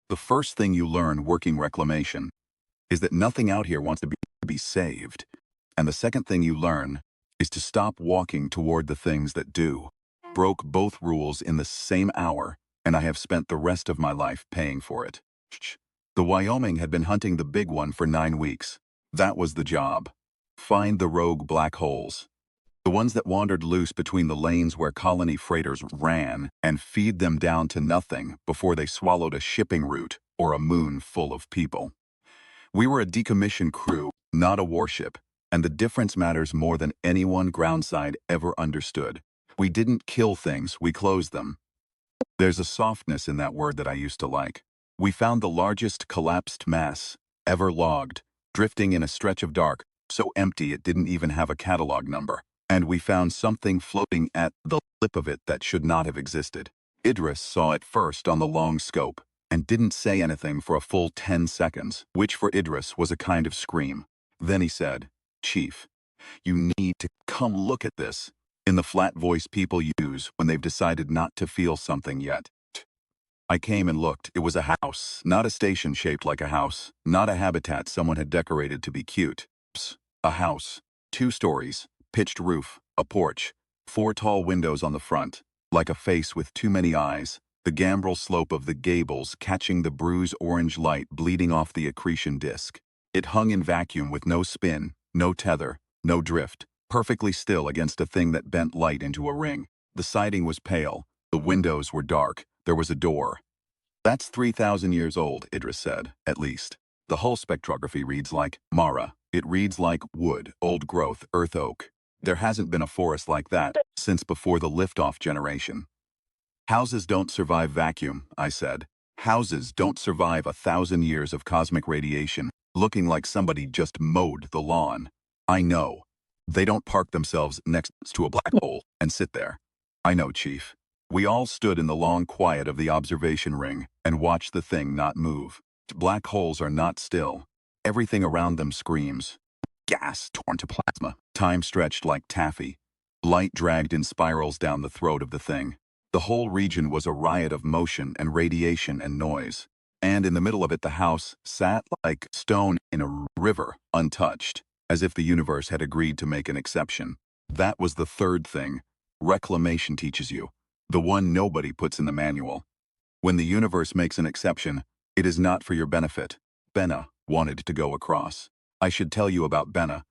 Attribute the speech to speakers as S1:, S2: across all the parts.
S1: The first thing you learn working reclamation is that nothing out here wants to be saved. And the second thing you learn is to stop walking toward the things that do. Broke both rules in the same hour, and I have spent the rest of my life paying for it. The Wyoming had been hunting the big one for 9 weeks. That was the job. Find the rogue black holes. The ones that wandered loose between the lanes where colony freighters ran, and feed them down to nothing before they swallowed a shipping route or a moon full of people. We were a decommissioned crew, not a warship, and the difference matters more than anyone groundside ever understood. We didn't kill things, we closed them. There's a softness in that word that I used to like. We found the largest collapsed mass ever logged, drifting in a stretch of dark, so empty it didn't even have a catalog number. And we found something floating at the lip of it that should not have existed. Idris saw it first on the long scope, and didn't say anything for a full 10 seconds, which for Idris was a kind of scream. Then he said, "Chief, you need to come look at this," in the flat voice people use when they've decided not to feel something yet. I came and looked. It was a house, not a station shaped like a house, not a habitat someone had decorated to be cute. Psst, a house, 2 stories, pitched roof, a porch, 4 tall windows on the front, like a face with too many eyes, the gambrel slope of the gables catching the bruise orange light bleeding off the accretion disc. It hung in vacuum with no spin, no tether, no drift, perfectly still against a thing that bent light into a ring. The siding was pale, the windows were dark, there was a door. That's 3,000 years old, Idris said, at least. The hull spectrography reads like Mara. It reads like wood, old growth, earth oak. There hasn't been a forest like that since before the liftoff generation. Houses don't survive vacuum, I said. Houses don't survive 1,000 years of cosmic radiation, looking like somebody just mowed the lawn. I know. They don't park themselves next to a black hole and sit there. I know, Chief. We all stood in the long quiet of the observation ring and watched the thing not move. Black holes are not still. Everything around them screams. Gas torn to plasma. Time stretched like taffy. Light dragged in spirals down the throat of the thing. The whole region was a riot of motion and radiation and noise. And in the middle of it the house sat like stone in a river, untouched, as if the universe had agreed to make an exception. That was the third thing reclamation teaches you. The one nobody puts in the manual. When the universe makes an exception, it is not for your benefit. Benna wanted to go across. I should tell you about Benna,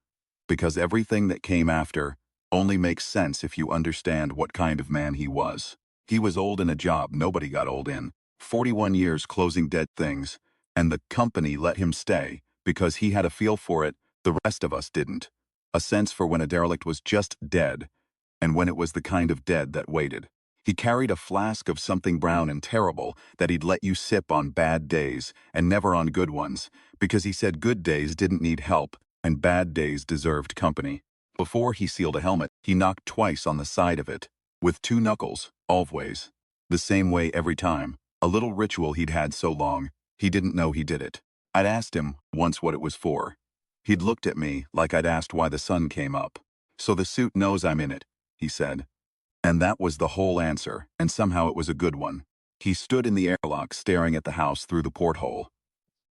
S1: because everything that came after only makes sense if you understand what kind of man he was. He was old in a job nobody got old in, 41 years closing dead things, and the company let him stay because he had a feel for it the rest of us didn't. A sense for when a derelict was just dead, and when it was the kind of dead that waited. He carried a flask of something brown and terrible that he'd let you sip on bad days and never on good ones, because he said good days didn't need help and bad days deserved company. Before he sealed a helmet, he knocked twice on the side of it, with 2 knuckles, always. The same way every time. A little ritual he'd had so long, he didn't know he did it. I'd asked him once what it was for. He'd looked at me like I'd asked why the sun came up. "So the suit knows I'm in it," he said. And that was the whole answer, and somehow it was a good one. He stood in the airlock staring at the house through the porthole.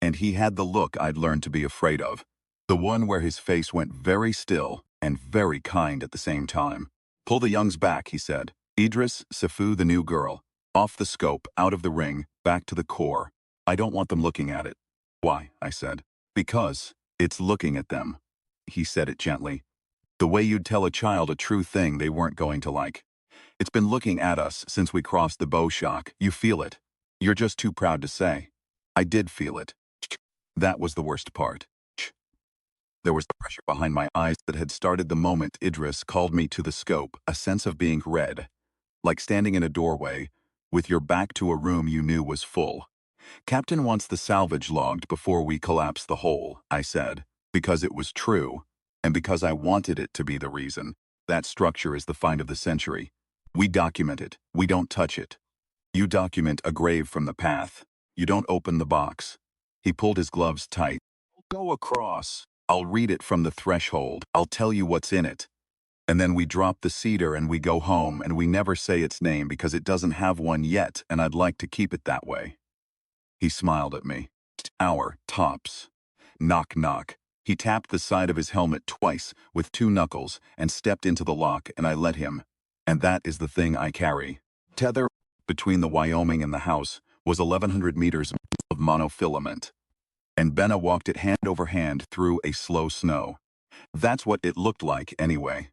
S1: And he had the look I'd learned to be afraid of. The one where his face went very still and very kind at the same time. "Pull the youngs back," he said. "Idris, Sifu, the new girl. Off the scope, out of the ring, back to the core. I don't want them looking at it." "Why?" I said. "Because it's looking at them." He said it gently. "The way you'd tell a child a true thing they weren't going to like. It's been looking at us since we crossed the bow shock. You feel it. You're just too proud to say." I did feel it. That was the worst part. There was the pressure behind my eyes that had started the moment Idris called me to the scope, a sense of being read. Like standing in a doorway, with your back to a room you knew was full. "Captain wants the salvage logged before we collapse the hole," I said, because it was true, and because I wanted it to be the reason. That structure is the find of the century. We document it. We don't touch it. You document a grave from the path. You don't open the box. He pulled his gloves tight. "Go across. I'll read it from the threshold. I'll tell you what's in it." And then we drop the cedar and we go home and we never say its name because it doesn't have one yet and I'd like to keep it that way. He smiled at me. Hour, tops. Knock, knock. He tapped the side of his helmet twice with 2 knuckles and stepped into the lock, and I let him. And that is the thing I carry. Tether between the Wyoming and the house was 1,100 meters of monofilament. And Benna walked it hand over hand through a slow snow. That's what it looked like anyway.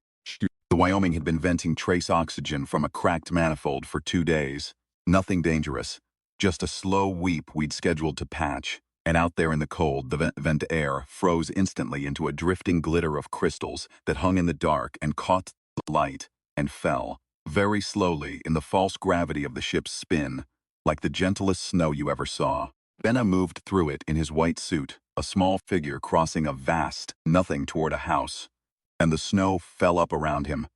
S1: The Wyoming had been venting trace oxygen from a cracked manifold for 2 days. Nothing dangerous. Just a slow weep we'd scheduled to patch. And out there in the cold, the vent air froze instantly into a drifting glitter of crystals that hung in the dark and caught the light and fell, very slowly in the false gravity of the ship's spin, like the gentlest snow you ever saw. Benna moved through it in his white suit, a small figure crossing a vast nothing toward a house. And the snow fell up around him.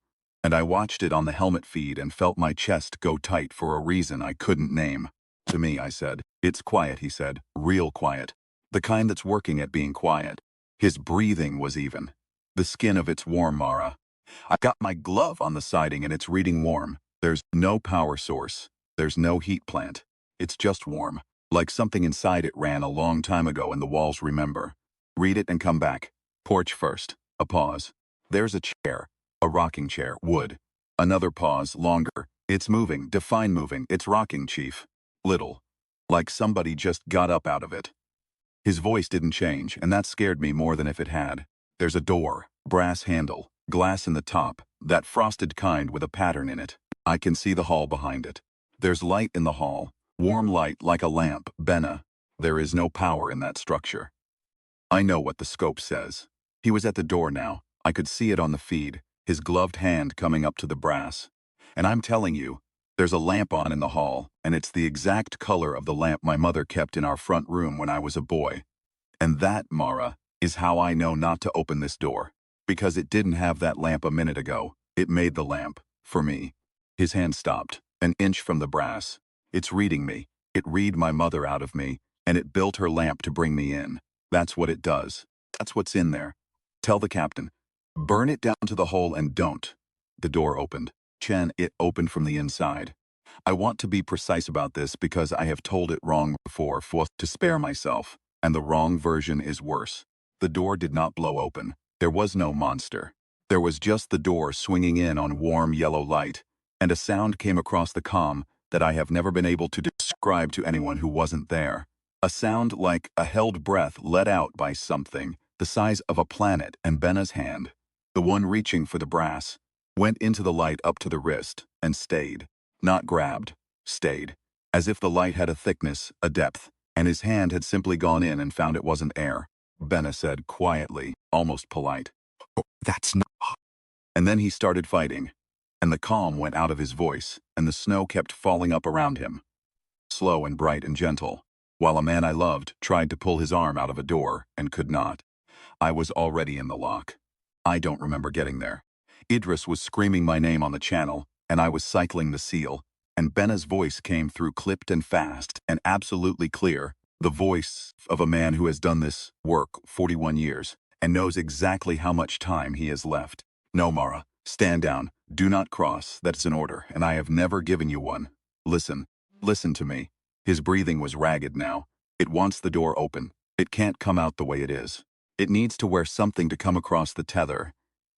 S1: And I watched it on the helmet feed and felt my chest go tight for a reason I couldn't name. To me, I said. It's quiet, he said. Real quiet. The kind that's working at being quiet. His breathing was even. The skin of it's warm, Mara. I got my glove on the siding and it's reading warm. There's no power source. There's no heat plant. It's just warm. Like something inside it ran a long time ago and the walls remember. Read it and come back. Porch first. A pause. There's a chair. A rocking chair. Wood. Another pause. Longer. It's moving. Define moving. It's rocking, Chief. Little. Like somebody just got up out of it. His voice didn't change, and that scared me more than if it had. There's a door. Brass handle. Glass in the top. That frosted kind with a pattern in it. I can see the hall behind it. There's light in the hall. Warm light like a lamp. Benna. There is no power in that structure. I know what the scope says. He was at the door now. I could see it on the feed, his gloved hand coming up to the brass. And I'm telling you, there's a lamp on in the hall, and it's the exact color of the lamp my mother kept in our front room when I was a boy. And that, Mara, is how I know not to open this door. Because it didn't have that lamp a minute ago. It made the lamp, for me. His hand stopped, an inch from the brass. It's reading me. It read my mother out of me, and it built her lamp to bring me in. That's what it does. That's what's in there. Tell the captain. Burn it down to the hole and don't. The door opened. Chen, it opened from the inside. I want to be precise about this because I have told it wrong before to spare myself, and the wrong version is worse. The door did not blow open. There was no monster. There was just the door swinging in on warm yellow light, and a sound came across the comm that I have never been able to describe to anyone who wasn't there. A sound like a held breath let out by something the size of a planet, and Benna's hand, the one reaching for the brass, went into the light up to the wrist and stayed. Not grabbed. Stayed. As if the light had a thickness, a depth, and his hand had simply gone in and found it wasn't air. Benna said quietly, almost polite. Oh, that's not... And then he started fighting, and the calm went out of his voice, and the snow kept falling up around him. Slow and bright and gentle, while a man I loved tried to pull his arm out of a door and could not. I was already in the lock. I don't remember getting there. Idris was screaming my name on the channel, and I was cycling the seal, and Benna's voice came through clipped and fast and absolutely clear, the voice of a man who has done this work 41 years and knows exactly how much time he has left. No, Mara, stand down. Do not cross. That's an order, and I have never given you one. Listen. Listen to me. His breathing was ragged now. It wants the door open. It can't come out the way it is. It needs to wear something to come across the tether.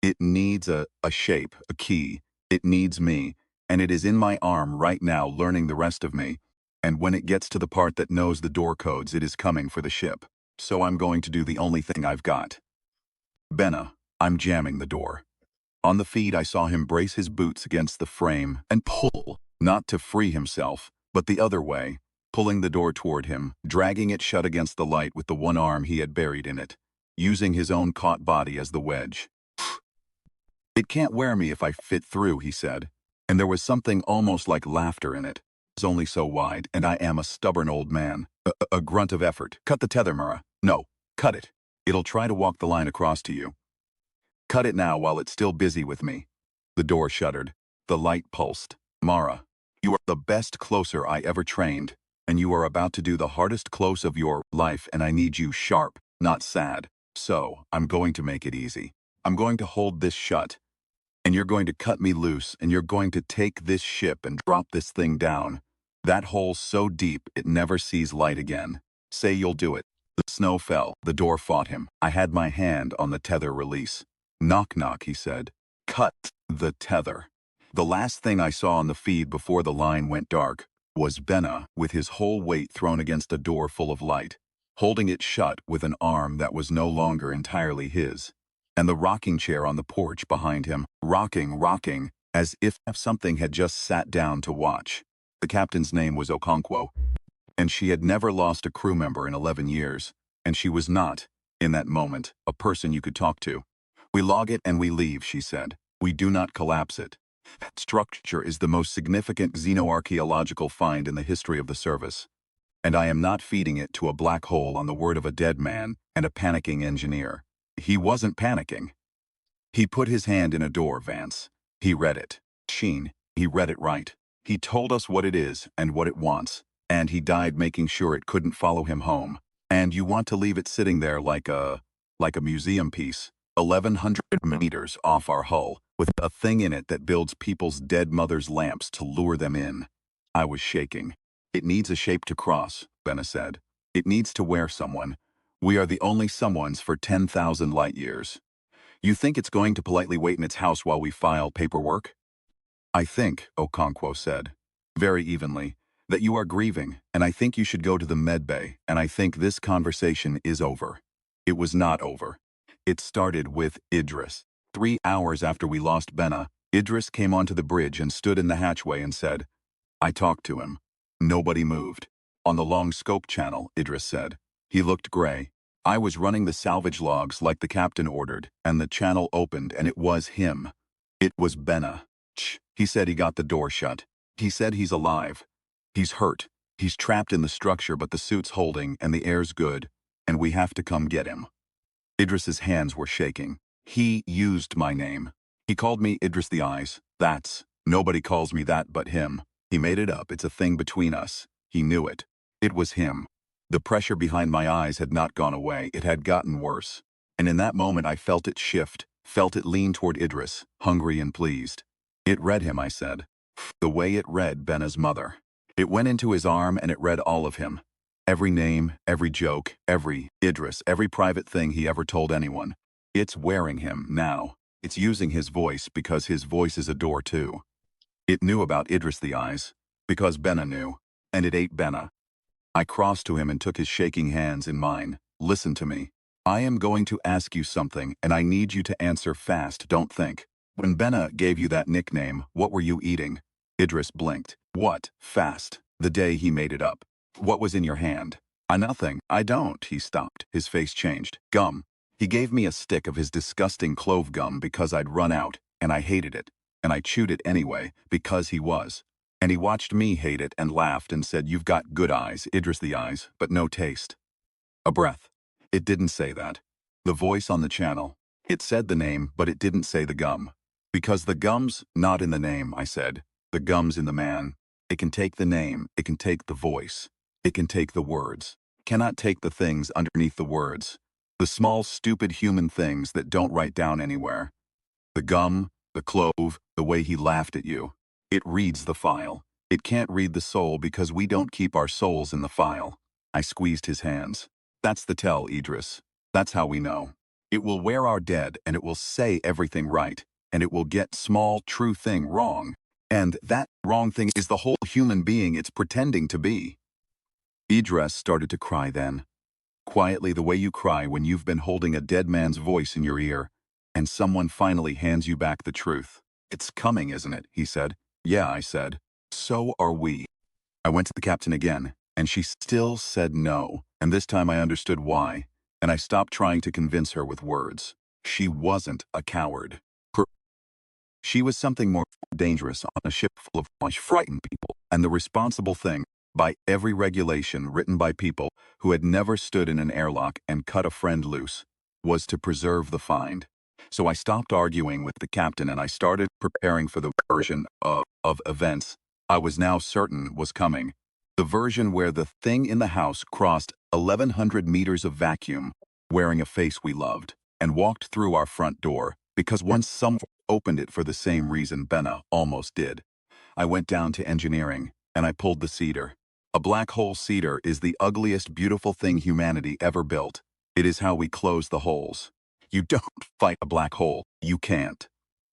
S1: It needs a shape, a key. It needs me, and it is in my arm right now learning the rest of me. And when it gets to the part that knows the door codes, it is coming for the ship. So I'm going to do the only thing I've got. Benna, I'm jamming the door. On the feed, I saw him brace his boots against the frame and pull, not to free himself, but the other way, pulling the door toward him, dragging it shut against the light with the one arm he had buried in it, using his own caught body as the wedge. It can't wear me if I fit through, he said, and there was something almost like laughter in it. It's only so wide, and I am a stubborn old man. A grunt of effort. Cut the tether, Mara. No, cut it. It'll try to walk the line across to you. Cut it now while it's still busy with me. The door shuddered. The light pulsed. Mara, you are the best closer I ever trained, and you are about to do the hardest close of your life, and I need you sharp, not sad. So, I'm going to make it easy. I'm going to hold this shut, and you're going to cut me loose, and you're going to take this ship and drop this thing down. That hole so deep it never sees light again. Say you'll do it. The snow fell. The door fought him. I had my hand on the tether release. Knock knock, he said. Cut the tether. The last thing I saw on the feed before the line went dark was Benna with his whole weight thrown against a door full of light, holding it shut with an arm that was no longer entirely his, and the rocking chair on the porch behind him, rocking, as if something had just sat down to watch. The captain's name was Okonkwo, and she had never lost a crew member in 11 years, and she was not, in that moment, a person you could talk to. We log it and we leave, she said. We do not collapse it. That structure is the most significant xenoarchaeological find in the history of the service, and I am not feeding it to a black hole on the word of a dead man and a panicking engineer. He wasn't panicking. He put his hand in a door, Vance. He read it. Sheen, he read it right. He told us what it is and what it wants, and he died making sure it couldn't follow him home. And you want to leave it sitting there like a museum piece, 1,100 meters off our hull, with a thing in it that builds people's dead mothers' lamps to lure them in. I was shaking. It needs a shape to cross, Benna said. It needs to wear someone. We are the only someones for 10,000 light years. You think it's going to politely wait in its house while we file paperwork? I think, Okonkwo said, very evenly, that you are grieving, and I think you should go to the med bay, and I think this conversation is over. It was not over. It started with Idris. 3 hours after we lost Benna, Idris came onto the bridge and stood in the hatchway and said, I talked to him. Nobody moved. On the long scope channel, Idris said. He looked gray. I was running the salvage logs like the captain ordered, and the channel opened and it was him. It was Benna. He said he got the door shut. He said he's alive. He's hurt. He's trapped in the structure, but the suit's holding and the air's good, and we have to come get him. Idris's hands were shaking. He used my name. He called me Idris the Eyes. Nobody calls me that but him. He made it up. It's a thing between us. He knew it. It was him. The pressure behind my eyes had not gone away. It had gotten worse. And in that moment I felt it shift, felt it lean toward Idris, hungry and pleased. It read him, I said. The way it read Benna's mother. It went into his arm and it read all of him. Every name, every joke, every Idris, every private thing he ever told anyone. It's wearing him now. It's using his voice because his voice is a door too. It knew about Idris the Eyes, because Benna knew, and it ate Benna. I crossed to him and took his shaking hands in mine. Listen to me. I am going to ask you something, and I need you to answer fast, don't think. When Benna gave you that nickname, what were you eating? Idris blinked. What? Fast. The day he made it up. What was in your hand? Nothing. I don't. He stopped. His face changed. Gum. He gave me a stick of his disgusting clove gum because I'd run out, and I hated it. And I chewed it anyway, because he was. And he watched me hate it and laughed and said, You've got good eyes, Idris the Eyes, but no taste. A breath. It didn't say that. The voice on the channel. It said the name, but it didn't say the gum. Because the gum's not in the name, I said. The gum's in the man. It can take the name. It can take the voice. It can take the words. Cannot take the things underneath the words. The small, stupid human things that don't write down anywhere. The gum, the clove, the way he laughed at you. It reads the file. It can't read the soul because we don't keep our souls in the file. I squeezed his hands. That's the tell, Idris. That's how we know. It will wear our dead and it will say everything right. And it will get small, true thing wrong. And that wrong thing is the whole human being it's pretending to be. Idris started to cry then. Quietly, the way you cry when you've been holding a dead man's voice in your ear, and someone finally hands you back the truth. It's coming, isn't it? He said. Yeah, I said. So are we. I went to the captain again, and she still said no, and this time I understood why, and I stopped trying to convince her with words. She wasn't a coward. She was something more dangerous on a ship full of frightened people, and the responsible thing, by every regulation written by people who had never stood in an airlock and cut a friend loose, was to preserve the find. So I stopped arguing with the captain and I started preparing for the version of events I was now certain was coming. The version where the thing in the house crossed 1,100 meters of vacuum, wearing a face we loved, and walked through our front door, because once someone opened it for the same reason Benna almost did. I went down to engineering, and I pulled the cedar. A black hole cedar is the ugliest beautiful thing humanity ever built. It is how we close the holes. You don't fight a black hole. You can't.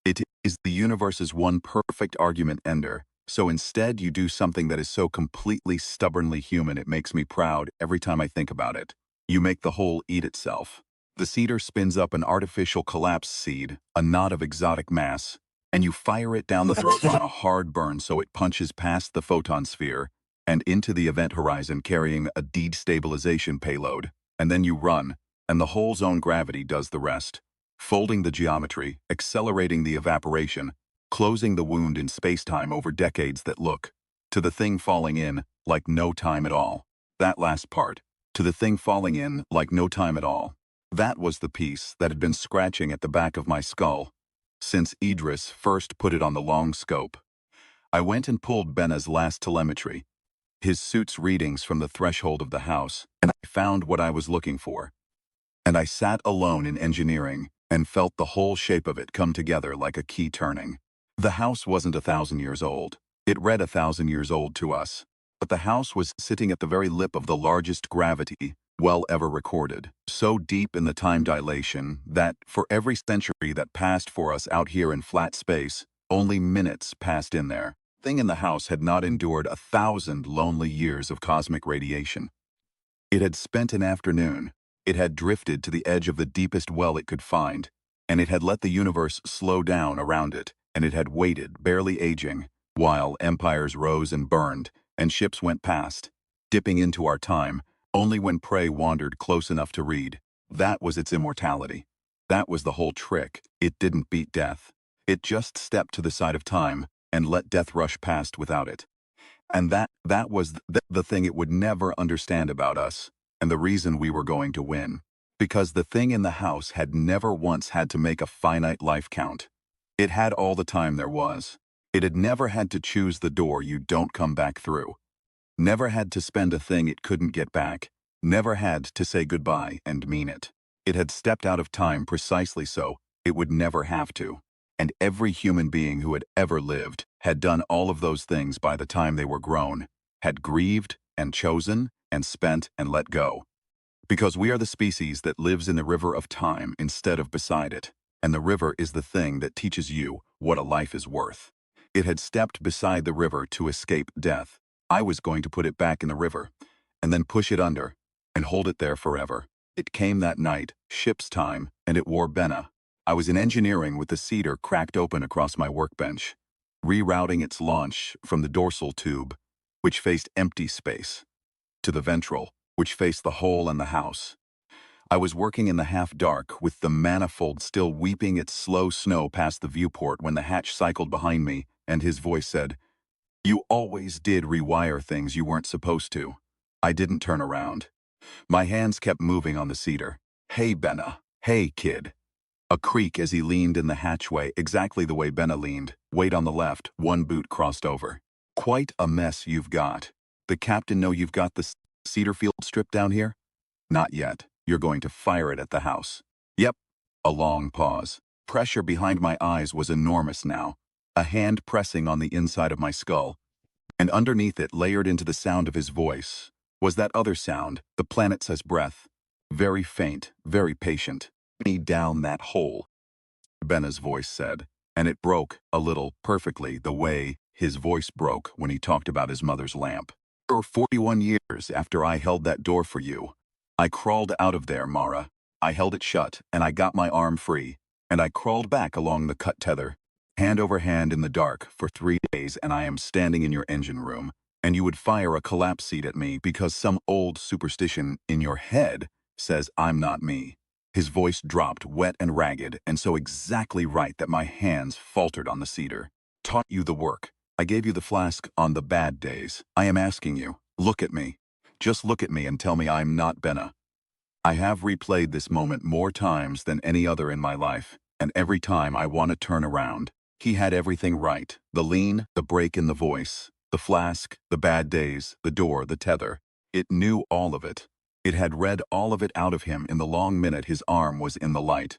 S1: It is the universe's one perfect argument ender. So instead you do something that is so completely stubbornly human it makes me proud every time I think about it. You make the hole eat itself. The cedar spins up an artificial collapse seed, a knot of exotic mass, and you fire it down the throat on a hard burn so it punches past the photon sphere and into the event horizon carrying a destabilization payload. And then you run, and the hole's own gravity does the rest, folding the geometry, accelerating the evaporation, closing the wound in space-time over decades that look, to the thing falling in, like no time at all. That last part, to the thing falling in, like no time at all. That was the piece that had been scratching at the back of my skull since Idris first put it on the long scope. I went and pulled Benna's last telemetry, his suit's readings from the threshold of the house, and I found what I was looking for. And I sat alone in engineering and felt the whole shape of it come together like a key turning. The house wasn't 1,000 years old. It read 1,000 years old to us. But the house was sitting at the very lip of the largest gravity well ever recorded, so deep in the time dilation that, for every century that passed for us out here in flat space, only minutes passed in there. The thing in the house had not endured 1,000 lonely years of cosmic radiation. It had spent an afternoon. It had drifted to the edge of the deepest well it could find, and it had let the universe slow down around it, and it had waited, barely aging, while empires rose and burned, and ships went past, dipping into our time, only when prey wandered close enough to read. That was its immortality. That was the whole trick. It didn't beat death. It just stepped to the side of time and let death rush past without it. And that was the thing it would never understand about us, and the reason we were going to win. Because the thing in the house had never once had to make a finite life count. It had all the time there was. It had never had to choose the door you don't come back through. Never had to spend a thing it couldn't get back. Never had to say goodbye and mean it. It had stepped out of time precisely so it would never have to. And every human being who had ever lived had done all of those things by the time they were grown, had grieved and chosen and spent and let go. Because we are the species that lives in the river of time instead of beside it, and the river is the thing that teaches you what a life is worth. It had stepped beside the river to escape death. I was going to put it back in the river, and then push it under, and hold it there forever. It came that night, ship's time, and it wore Benna. I was in engineering with the cedar cracked open across my workbench, rerouting its launch from the dorsal tube, which faced empty space, to the ventral, which faced the hole and the house. I was working in the half-dark with the manifold still weeping its slow snow past the viewport when the hatch cycled behind me, and his voice said, "You always did rewire things you weren't supposed to." I didn't turn around. My hands kept moving on the cedar. "Hey, Benna. Hey, kid." A creak as he leaned in the hatchway exactly the way Benna leaned, weight on the left, one boot crossed over. "Quite a mess you've got. The captain know you've got the cedar field strip down here?" "Not yet. You're going to fire it at the house." "Yep." A long pause. Pressure behind my eyes was enormous now, a hand pressing on the inside of my skull. And underneath it, layered into the sound of his voice, was that other sound, the planet says breath. Very faint, very patient. "Me down that hole," Benna's voice said, and it broke, a little, perfectly, the way his voice broke when he talked about his mother's lamp. "For 41 years after I held that door for you, I crawled out of there, Mara. I held it shut, and I got my arm free, and I crawled back along the cut tether, hand over hand in the dark, for 3 days, and I am standing in your engine room, and you would fire a collapse seat at me because some old superstition in your head says I'm not me." His voice dropped, wet and ragged, and so exactly right that my hands faltered on the cedar. "Taught you the work. I gave you the flask on the bad days. I am asking you, look at me. Just look at me and tell me I'm not Benna." I have replayed this moment more times than any other in my life, and every time I want to turn around. He had everything right. The lean, the break in the voice, the flask, the bad days, the door, the tether. It knew all of it. It had read all of it out of him in the long minute his arm was in the light.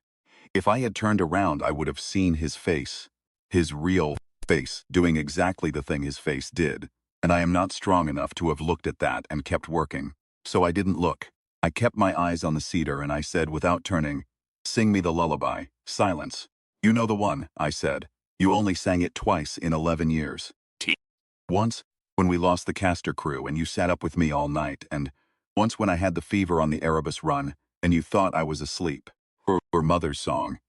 S1: If I had turned around, I would have seen his face. His real face, doing exactly the thing his face did. and I am not strong enough to have looked at that and kept working. So I didn't look. I kept my eyes on the cedar and I said without turning, "Sing me the lullaby." Silence. "You know the one," I said. "You only sang it twice in 11 years. Once, when we lost the Castor crew and you sat up with me all night, and once when I had the fever on the Erebus run and you thought I was asleep." Her mother's song.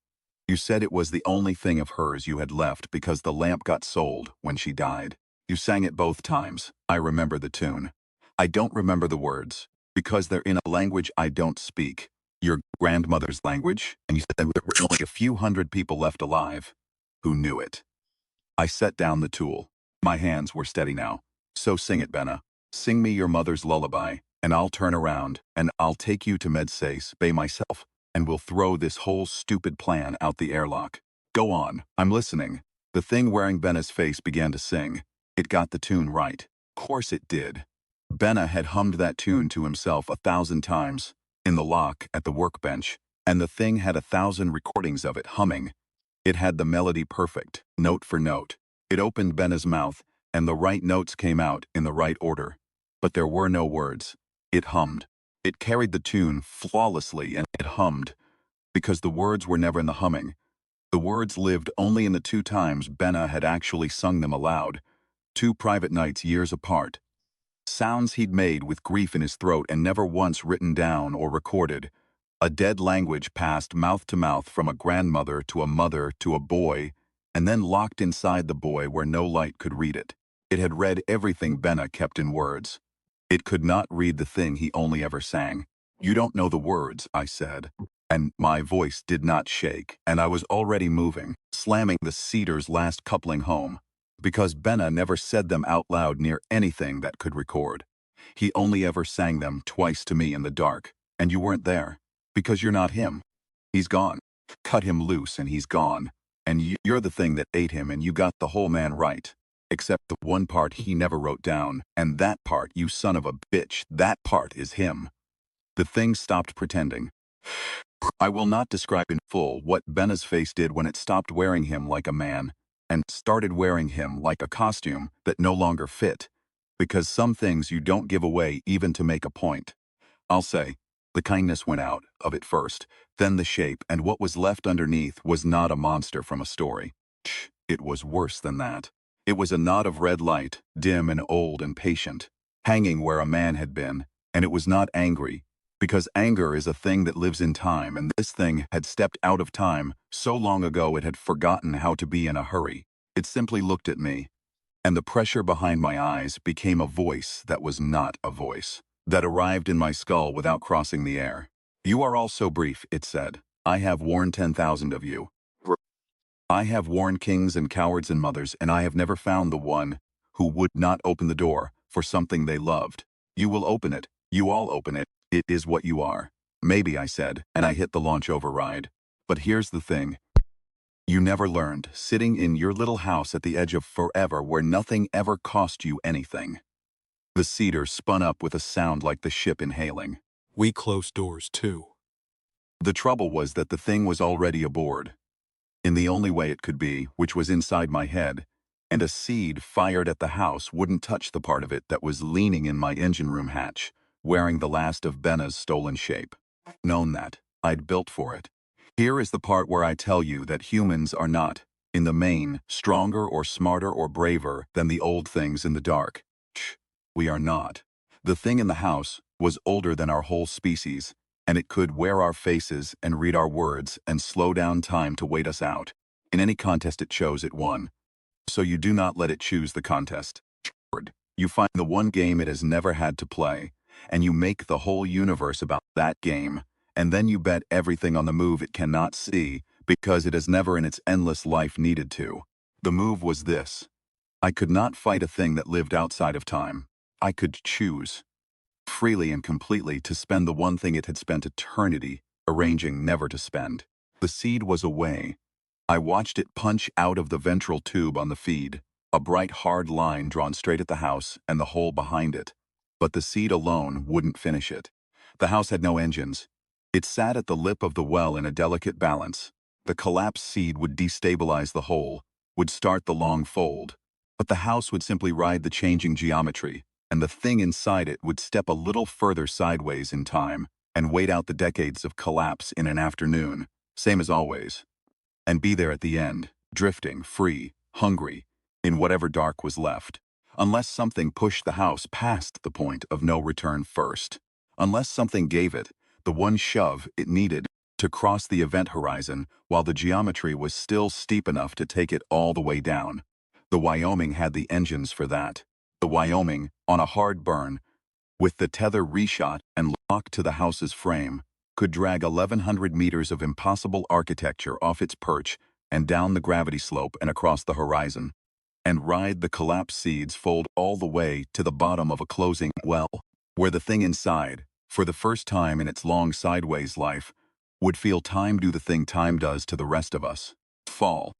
S1: You said it was the only thing of hers you had left because the lamp got sold when she died. You sang it both times. I remember the tune. I don't remember the words, because they're in a language I don't speak. Your grandmother's language, and you said there were only a few hundred people left alive. Who knew it? I set down the tool. My hands were steady now. "So sing it, Benna. Sing me your mother's lullaby, and I'll turn around, and I'll take you to Medsace Bay myself, and we'll throw this whole stupid plan out the airlock. Go on, I'm listening." The thing wearing Benna's face began to sing. It got the tune right. Of course it did. Benna had hummed that tune to himself 1,000 times, in the lock at the workbench, and the thing had 1,000 recordings of it humming. It had the melody perfect, note for note. It opened Benna's mouth, and the right notes came out in the right order. But there were no words. It hummed. It carried the tune flawlessly, and it hummed, because the words were never in the humming. The words lived only in the 2 times Benna had actually sung them aloud, 2 private nights years apart. Sounds he'd made with grief in his throat and never once written down or recorded. A dead language passed mouth to mouth from a grandmother to a mother to a boy, and then locked inside the boy where no light could read it. It had read everything Benna kept in words. It could not read the thing he only ever sang. "You don't know the words," I said. And my voice did not shake, and I was already moving, slamming the cedar's last coupling home, because Benna never said them out loud near anything that could record. He only ever sang them twice to me in the dark, and you weren't there, because you're not him. He's gone. Cut him loose and he's gone. And you're the thing that ate him, and you got the whole man right. Except the one part he never wrote down, and that part, you son of a bitch, that part is him. The thing stopped pretending. I will not describe in full what Benna's face did when it stopped wearing him like a man and started wearing him like a costume that no longer fit, because some things you don't give away even to make a point. I'll say, the kindness went out of it first, then the shape, and what was left underneath was not a monster from a story. It was worse than that. It was a knot of red light, dim and old and patient, hanging where a man had been, and it was not angry, because anger is a thing that lives in time, and this thing had stepped out of time so long ago it had forgotten how to be in a hurry. It simply looked at me, and the pressure behind my eyes became a voice that was not a voice, that arrived in my skull without crossing the air. "You are all so brief," it said. "I have warned 10,000 of you. I have warned kings and cowards and mothers, and I have never found the one who would not open the door for something they loved. You will open it. You all open it. It is what you are." "Maybe," I said, and I hit the launch override. "But here's the thing. You never learned, sitting in your little house at the edge of forever where nothing ever cost you anything." The cedar spun up with a sound like the ship inhaling.
S2: "We closed doors too."
S1: The trouble was that the thing was already aboard, in the only way it could be, which was inside my head, and a seed fired at the house wouldn't touch the part of it that was leaning in my engine room hatch, wearing the last of Benna's stolen shape. Known that, I'd built for it. Here is the part where I tell you that humans are not, in the main, stronger or smarter or braver than the old things in the dark. We are not. The thing in the house was older than our whole species, and it could wear our faces and read our words and slow down time to wait us out. In any contest it chose, it won. So you do not let it choose the contest. You find the one game it has never had to play, and you make the whole universe about that game, and then you bet everything on the move it cannot see, because it has never in its endless life needed to. The move was this. I could not fight a thing that lived outside of time. I could choose, freely and completely, to spend the one thing it had spent eternity arranging never to spend. The seed was away. I watched it punch out of the ventral tube on the feed, a bright hard line drawn straight at the house and the hole behind it. But the seed alone wouldn't finish it. The house had no engines. It sat at the lip of the well in a delicate balance. The collapsed seed would destabilize the hole, would start the long fold. But the house would simply ride the changing geometry, and the thing inside it would step a little further sideways in time and wait out the decades of collapse in an afternoon, same as always, and be there at the end, drifting, free, hungry, in whatever dark was left. Unless something pushed the house past the point of no return first. Unless something gave it the one shove it needed to cross the event horizon while the geometry was still steep enough to take it all the way down. The Wyoming had the engines for that. The Wyoming, on a hard burn, with the tether reshot and locked to the house's frame, could drag 1,100 meters of impossible architecture off its perch and down the gravity slope and across the horizon, and ride the collapsed seeds fold all the way to the bottom of a closing well, where the thing inside, for the first time in its long sideways life, would feel time do the thing time does to the rest of us, fall.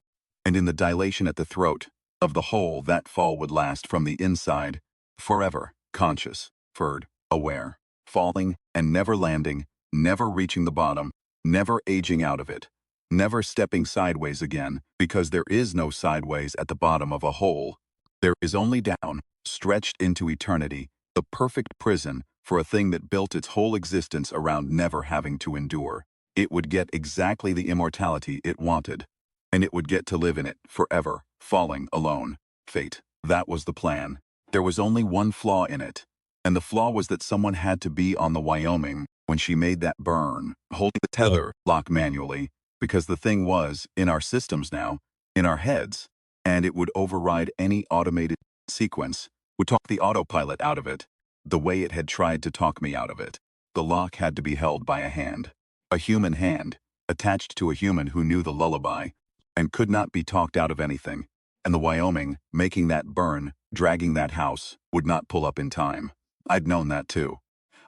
S1: And in the dilation at the throat of the hole, that fall would last from the inside, forever, conscious, furred, aware, falling and never landing, never reaching the bottom, never aging out of it, never stepping sideways again, because there is no sideways at the bottom of a hole. There is only down, stretched into eternity, the perfect prison for a thing that built its whole existence around never having to endure. It would get exactly the immortality it wanted, and it would get to live in it forever, falling alone. Fate. That was the plan. There was only one flaw in it, and the flaw was that someone had to be on the Wyoming when she made that burn, holding the tether lock manually, because the thing was, in our systems now, in our heads, and it would override any automated sequence, would talk the autopilot out of it, the way it had tried to talk me out of it. The lock had to be held by a hand. A human hand, attached to a human who knew the lullaby, and could not be talked out of anything. And the Wyoming, making that burn, dragging that house, would not pull up in time. I'd known that too.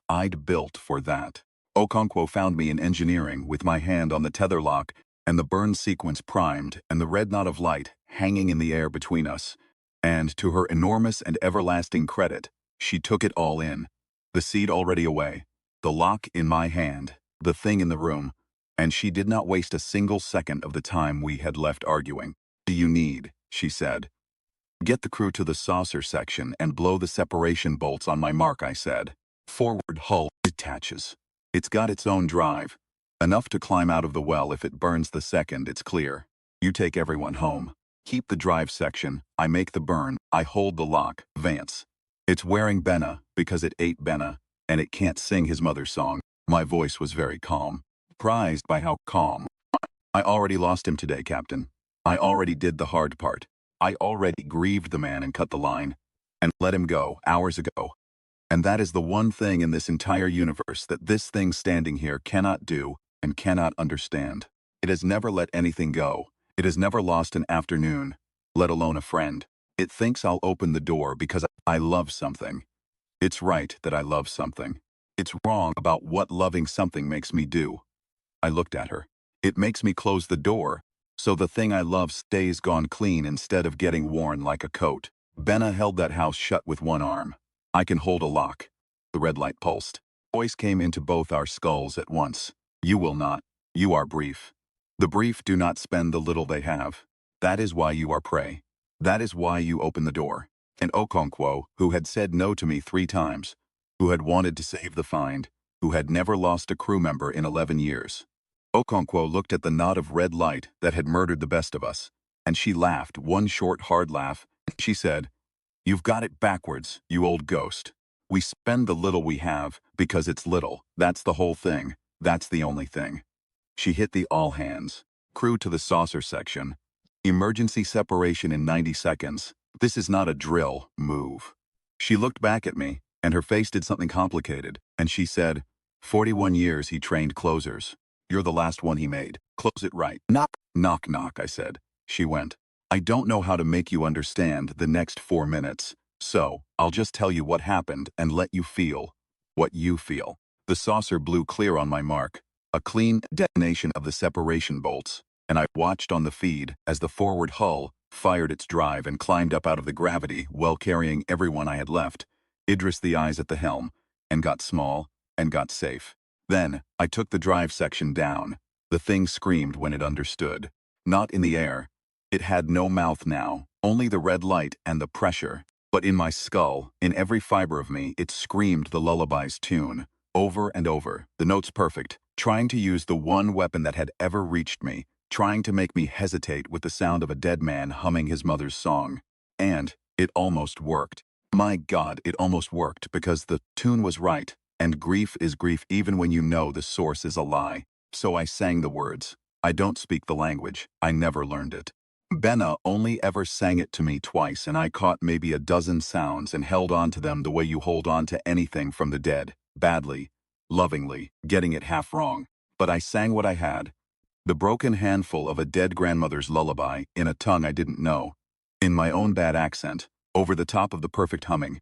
S1: I'd built for that. Okonkwo found me in engineering with my hand on the tether lock and the burn sequence primed and the red knot of light hanging in the air between us. And to her enormous and everlasting credit, she took it all in. The seed already away, the lock in my hand, the thing in the room, and she did not waste a single second of the time we had left arguing. "Do you need," she said. "Get the crew to the saucer section and blow the separation bolts on my mark," I said. "Forward hull detaches. It's got its own drive. Enough to climb out of the well if it burns the second it's clear. You take everyone home. Keep the drive section. I make the burn. I hold the lock. Vance. It's wearing Benna because it ate Benna, and it can't sing his mother's song." My voice was very calm. Surprised by how calm. "I already lost him today, Captain. I already did the hard part. I already grieved the man and cut the line, and let him go hours ago. And that is the one thing in this entire universe that this thing standing here cannot do and cannot understand. It has never let anything go. It has never lost an afternoon, let alone a friend. It thinks I'll open the door because I love something. It's right that I love something. It's wrong about what loving something makes me do." I looked at her. "It makes me close the door, so the thing I love stays gone clean instead of getting worn like a coat." Benna held that house shut with one arm. "I can hold a lock." The red light pulsed. Voice came into both our skulls at once. "You will not. You are brief. The brief do not spend the little they have. That is why you are prey. That is why you open the door." And Okonkwo, who had said no to me 3 times, who had wanted to save the find, who had never lost a crew member in 11 years. Okonkwo looked at the knot of red light that had murdered the best of us, and she laughed one short hard laugh. She said, "You've got it backwards, you old ghost. We spend the little we have because it's little. That's the whole thing. That's the only thing." She hit the all hands. "Crew to the saucer section. Emergency separation in 90 seconds. This is not a drill. Move." She looked back at me, and her face did something complicated, and she said, 41 years he trained closers. You're the last one he made. Close it right." "Knock, knock, knock," I said. She went, "I don't know how to make you understand the next 4 minutes, so I'll just tell you what happened and let you feel what you feel." The saucer blew clear on my mark, a clean detonation of the separation bolts, and I watched on the feed as the forward hull fired its drive and climbed up out of the gravity while carrying everyone I had left. Idris the eyes at the helm, and got small, and got safe. Then, I took the drive section down. The thing screamed when it understood. Not in the air, It had no mouth now, only the red light and the pressure. But in my skull, in every fiber of me, it screamed the lullaby's tune, over and over, the notes perfect, trying to use the one weapon that had ever reached me, trying to make me hesitate with the sound of a dead man humming his mother's song. And it almost worked. My God, it almost worked because the tune was right, and grief is grief even when you know the source is a lie. So I sang the words. I don't speak the language. I never learned it. Benna only ever sang it to me twice, and I caught maybe a dozen sounds and held on to them the way you hold on to anything from the dead, badly, lovingly, getting it half wrong. But I sang what I had, the broken handful of a dead grandmother's lullaby in a tongue I didn't know, in my own bad accent, over the top of the perfect humming.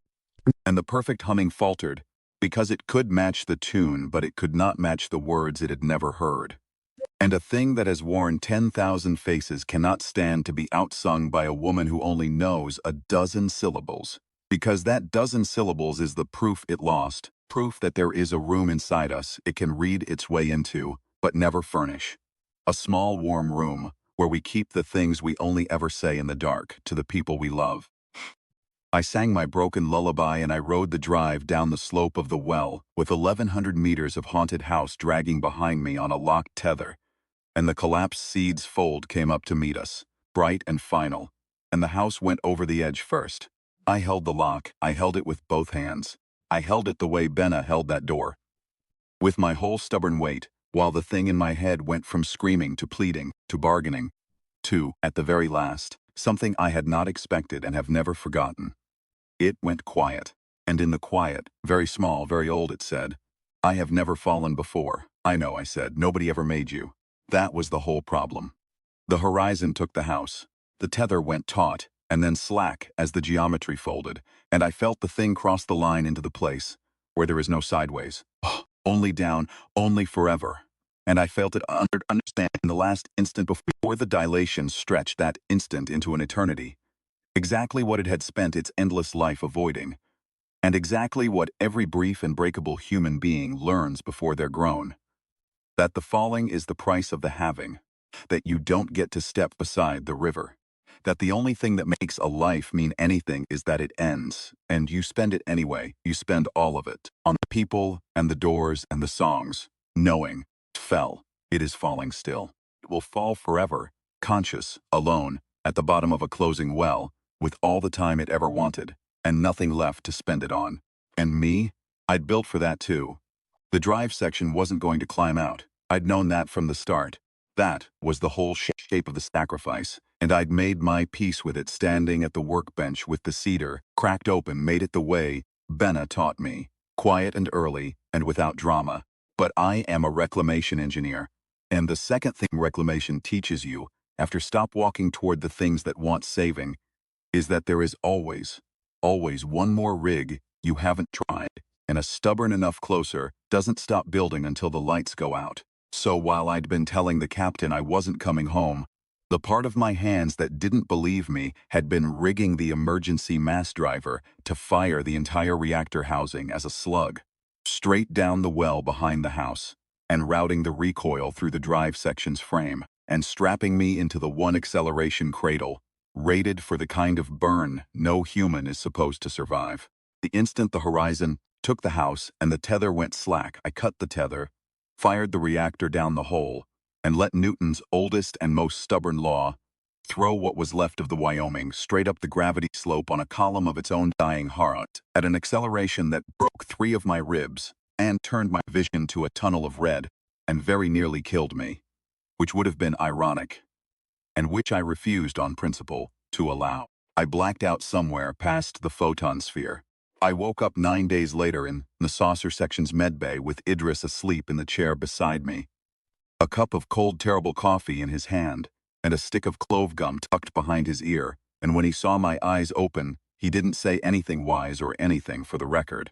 S1: And the perfect humming faltered, because it could match the tune, but it could not match the words it had never heard. And a thing that has worn 10,000 faces cannot stand to be outsung by a woman who only knows a dozen syllables. Because that dozen syllables is the proof it lost, proof that there is a room inside us it can read its way into, but never furnish. A small warm room, where we keep the things we only ever say in the dark to the people we love. I sang my broken lullaby and I rode the drive down the slope of the well, with 1,100 meters of haunted house dragging behind me on a locked tether. And the collapsed seed's fold came up to meet us, bright and final, and the house went over the edge first. I held the lock, I held it with both hands. I held it the way Benna held that door. With my whole stubborn weight, while the thing in my head went from screaming to pleading, to bargaining, to, at the very last, something I had not expected and have never forgotten. It went quiet, and in the quiet, very small, very old, it said, "I have never fallen before." "I know," I said, "nobody ever made you." That was the whole problem. The horizon took the house. The tether went taut, and then slack as the geometry folded, and I felt the thing cross the line into the place, where there is no sideways. Only down, only forever. And I felt it understand in the last instant before the dilation stretched that instant into an eternity. Exactly what it had spent its endless life avoiding, and exactly what every brief and breakable human being learns before they're grown. That the falling is the price of the having, that you don't get to step beside the river, that the only thing that makes a life mean anything is that it ends, and you spend it anyway, you spend all of it, on the people and the doors and the songs, knowing, it fell, it is falling still. It will fall forever, conscious, alone, at the bottom of a closing well, with all the time it ever wanted, and nothing left to spend it on. And me? I'd built for that too. The drive section wasn't going to climb out. I'd known that from the start. That was the whole shape of the sacrifice, and I'd made my peace with it standing at the workbench with the cedar, cracked open, made it the way Benna taught me, quiet and early and without drama. But I am a reclamation engineer, and the second thing reclamation teaches you, after stop walking toward the things that want saving, is that there is always, always one more rig you haven't tried, and a stubborn enough closer doesn't stop building until the lights go out. So while I'd been telling the captain I wasn't coming home, the part of my hands that didn't believe me had been rigging the emergency mass driver to fire the entire reactor housing as a slug, straight down the well behind the house, and routing the recoil through the drive section's frame, and strapping me into the one acceleration cradle, rated for the kind of burn no human is supposed to survive. The instant the horizon took the house and the tether went slack, I cut the tether, fired the reactor down the hole, and let Newton's oldest and most stubborn law throw what was left of the Wyoming straight up the gravity slope on a column of its own dying heart at an acceleration that broke 3 of my ribs and turned my vision to a tunnel of red and very nearly killed me, which would have been ironic, and which I refused on principle to allow. I blacked out somewhere past the photon sphere. I woke up 9 days later in the saucer section's medbay with Idris asleep in the chair beside me, a cup of cold, terrible coffee in his hand, and a stick of clove gum tucked behind his ear, and when he saw my eyes open, he didn't say anything wise or anything for the record.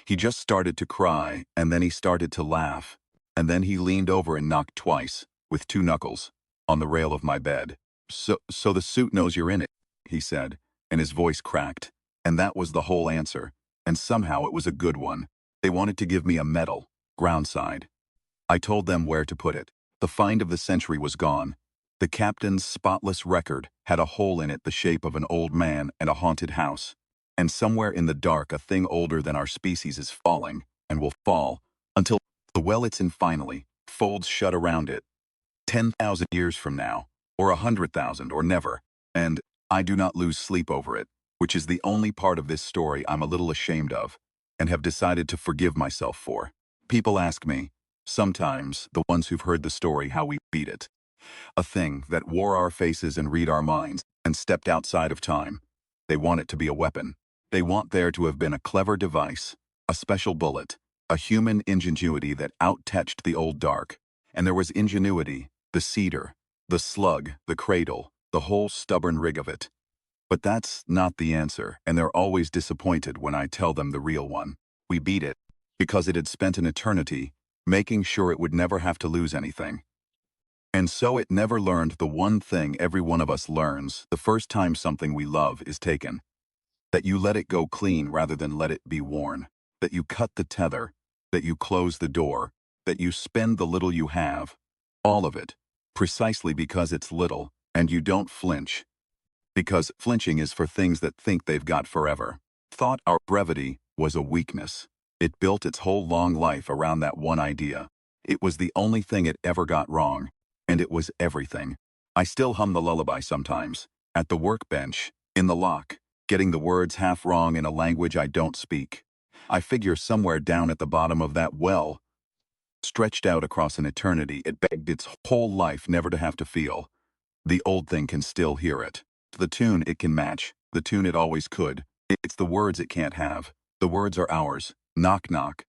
S1: He just started to cry, and then he started to laugh, and then he leaned over and knocked twice, with 2 knuckles, on the rail of my bed. So the suit knows you're in it," he said, and his voice cracked. And that was the whole answer, and somehow it was a good one. They wanted to give me a medal, groundside. I told them where to put it. The find of the century was gone, The captain's spotless record had a hole in it the shape of an old man and a haunted house. And somewhere in the dark, a thing older than our species is falling, and will fall, until the well it's in finally folds shut around it. 10,000 years from now, or 100,000, or never. And I do not lose sleep over it, which is the only part of this story I'm a little ashamed of, and have decided to forgive myself for. People ask me, sometimes the ones who've heard the story, how we beat it. A thing that wore our faces and read our minds, and stepped outside of time. They want it to be a weapon. They want there to have been a clever device, a special bullet, a human ingenuity that out-touched the old dark. And there was ingenuity, the cedar, the slug, the cradle, the whole stubborn rig of it. But that's not the answer, and they're always disappointed when I tell them the real one. We beat it because it had spent an eternity making sure it would never have to lose anything. And so it never learned the one thing every one of us learns the first time something we love is taken. That you let it go clean rather than let it be worn. That you cut the tether. That you close the door. That you spend the little you have. All of it. Precisely because it's little, and you don't flinch. Because flinching is for things that think they've got forever. Thought our brevity was a weakness. It built its whole long life around that one idea. It was the only thing it ever got wrong. And it was everything. I still hum the lullaby sometimes. At the workbench, in the lock, getting the words half wrong in a language I don't speak. I figure somewhere down at the bottom of that well, stretched out across an eternity, it begged its whole life never to have to feel. The old thing can still hear it. The tune it can match. The tune it always could. It's the words it can't have. The words are ours. Knock knock.